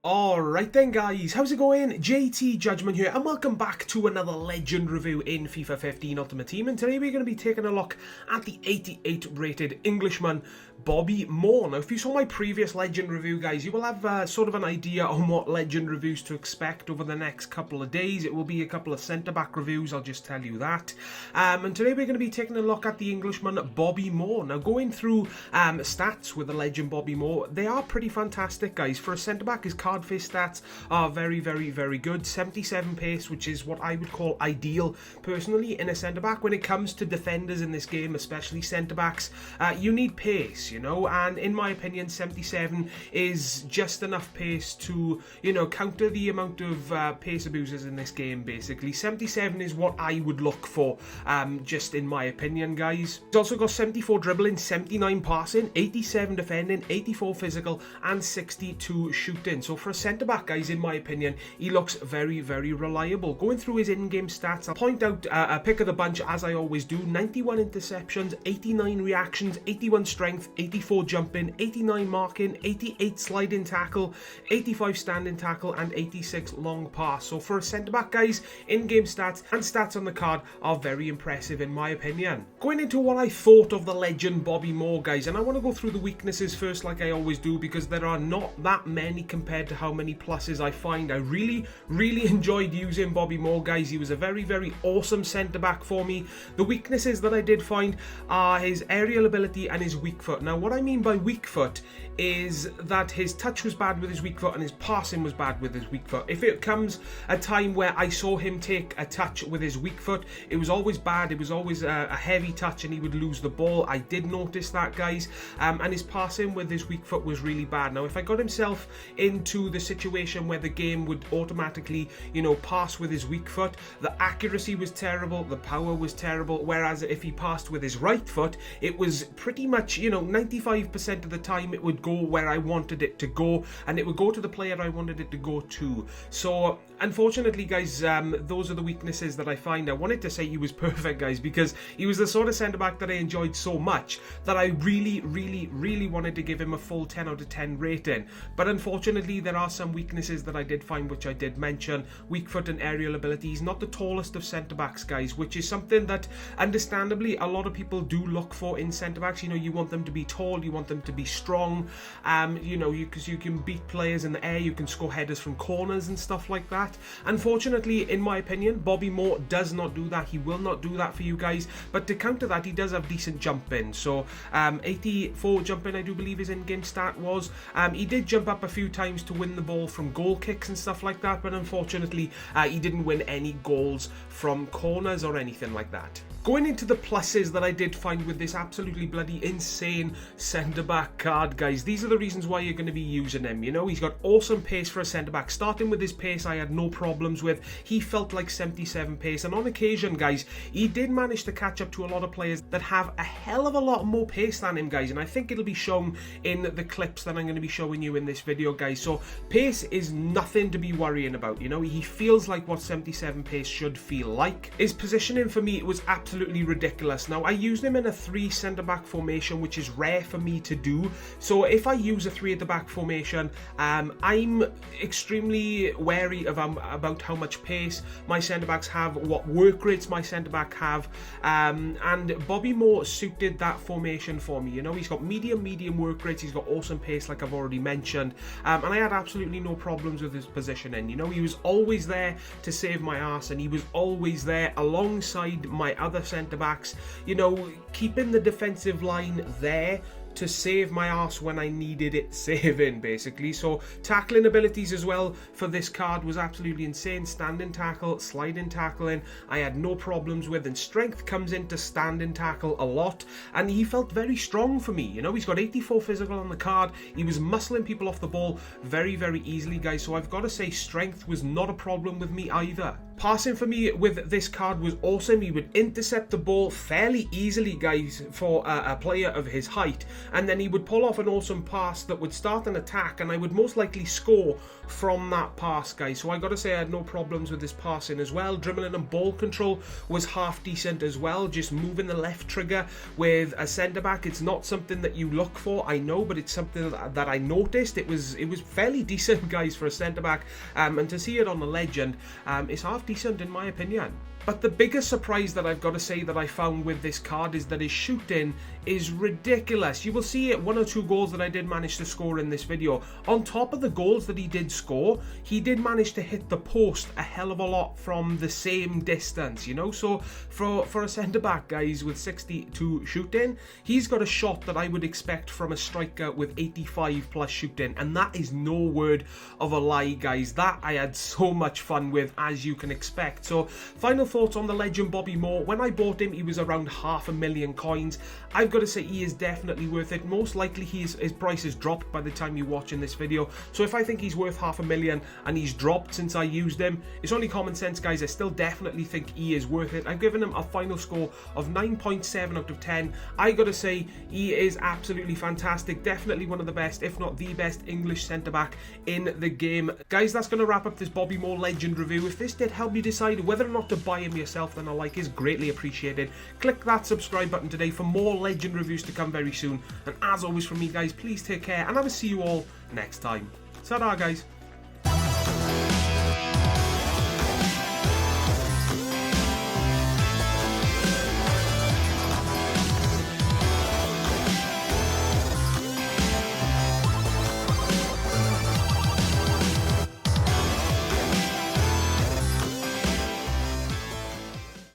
Alright then guys, how's it going? JTJudgment here and welcome back to another legend review in FIFA 15 Ultimate Team, and today we're going to be taking a look at the 88 rated Englishman Bobby Moore. Now if you saw my previous legend review guys, you will have sort of an idea on what legend reviews to expect over the next couple of days. It will be a couple of centre back reviews, I'll just tell you that. And today we're going to be taking a look at the Englishman Bobby Moore. Now going through stats with the legend Bobby Moore, they are pretty fantastic guys. For a centre back, his card face stats are very good. 77 pace, which is what I would call ideal personally in a centre back. When it comes to defenders in this game, especially centre backs, you need pace, you know, and in my opinion 77 is just enough pace to, you know, counter the amount of pace abusers in this game. Basically 77 is what I would look for, just in my opinion guys. He's also got 74 dribbling, 79 passing, 87 defending, 84 physical and 62 shooting. So for a centre-back, guys, in my opinion, he looks very reliable. Going through his in-game stats, I'll point out a pick of the bunch, as I always do. 91 interceptions, 89 reactions, 81 strength, 84 jumping, 89 marking, 88 sliding tackle, 85 standing tackle, and 86 long pass. So for a centre-back, guys, in-game stats and stats on the card are very impressive, in my opinion. Going into what I thought of the legend Bobby Moore, guys, and I want to go through the weaknesses first, like I always do, because there are not that many compared to how many pluses I find. I really enjoyed using Bobby Moore, guys. He was a very awesome centre back for me. The weaknesses that I did find are his aerial ability and his weak foot. Now what I mean by weak foot is that his touch was bad with his weak foot and his passing was bad with his weak foot. If it comes a time where I saw him take a touch with his weak foot, it was always bad. It was always a heavy touch and he would lose the ball. I did notice that, guys. And his passing with his weak foot was really bad. Now if I got himself into the situation where the game would automatically, you know, pass with his weak foot, the accuracy was terrible, the power was terrible, whereas if he passed with his right foot, it was pretty much, you know, 95% of the time it would go where I wanted it to go, and it would go to the player I wanted it to go to. So unfortunately guys, those are the weaknesses that I find. I wanted to say he was perfect, guys, because he was the sort of centre back that I enjoyed so much that I really wanted to give him a full 10 out of 10 rating. But unfortunately there are some weaknesses that I did find, which I did mention. Weak foot and aerial ability. He's not the tallest of centre backs, guys, which is something that understandably a lot of people do look for in centre backs. You know, you want them to be tall, you want them to be strong, you know, because you can beat players in the air, you can score headers from corners and stuff like that. Unfortunately, in my opinion, Bobby Moore does not do that. He will not do that for you guys. But to counter that, he does have decent jumping. So 84 jumping, I do believe his in-game stat was. He did jump up a few times to win the ball from goal kicks and stuff like that, but unfortunately he didn't win any goals from corners or anything like that. Going into the pluses that I did find with this absolutely bloody insane centre-back card, guys, these are the reasons why you're going to be using him. You know, he's got awesome pace for a centre-back. Starting with his pace, I had no problems with. He felt like 77 pace, and on occasion, guys, he did manage to catch up to a lot of players that have a hell of a lot more pace than him, guys, and I think it'll be shown in the clips that I'm going to be showing you in this video, guys. So pace is nothing to be worrying about. You know, he feels like what 77 pace should feel like. His positioning for me was absolutely ridiculous. Now I used him in a 3 centre-back formation, which is rare for me to do. So if I use a 3 at the back formation, I'm extremely wary of about how much pace my centre-backs have, what work rates my centre-back have, and Bobby Moore suited that formation for me. You know, he's got medium work rates, he's got awesome pace like I've already mentioned, and I had absolutely no problems with his positioning. You know, he was always there to save my arse, and he was always there alongside my other centre-backs, you know, keeping the defensive line there to save my arse when I needed it saving, basically. So tackling abilities as well for this card was absolutely insane. Standing tackle, sliding tackling, I had no problems with, and strength comes into standing tackle a lot, and he felt very strong for me. You know, he's got 84 physical on the card. He was muscling people off the ball very easily, guys, so I've got to say strength was not a problem with me either. Passing for me with this card was awesome. He would intercept the ball fairly easily, guys, for a player of his height. and then he would pull off an awesome pass that would start an attack, and I would most likely score from that pass, guys. So I got to say I had no problems with his passing as well. Dribbling and ball control was half decent as well. Just moving the left trigger with a centre back, it's not something that you look for, I know, but it's something that I noticed. It was fairly decent, guys, for a centre back, and to see it on the legend, it's half decent in my opinion. But the biggest surprise that I've got to say that I found with this card is that his shooting is ridiculous. You will see it, 1 or 2 goals that I did manage to score in this video. On top of the goals that he did score, he did manage to hit the post a hell of a lot from the same distance, you know. So for a centre-back, guys, with 62 shooting, he's got a shot that I would expect from a striker with 85 plus shooting. And that is no word of a lie, guys. That I had so much fun with, as you can expect. So final thoughts on the legend Bobby Moore. When I bought him, he was around 500,000 coins. I've got to say he is definitely worth it. Most likely his price has dropped by the time you're watching this video. So if I think he's worth 500,000 and he's dropped since I used him, it's only common sense, guys. I still definitely think he is worth it. I've given him a final score of 9.7 out of 10. I got to say he is absolutely fantastic. Definitely one of the best, if not the best, English centre-back in the game. Guys, that's going to wrap up this Bobby Moore legend review. If this did help you decide whether or not to buy him yourself, then a like is greatly appreciated. Click that subscribe button today for more legend reviews to come very soon. And as always from me, guys, please take care, and I will see you all next time. Ta-da, guys.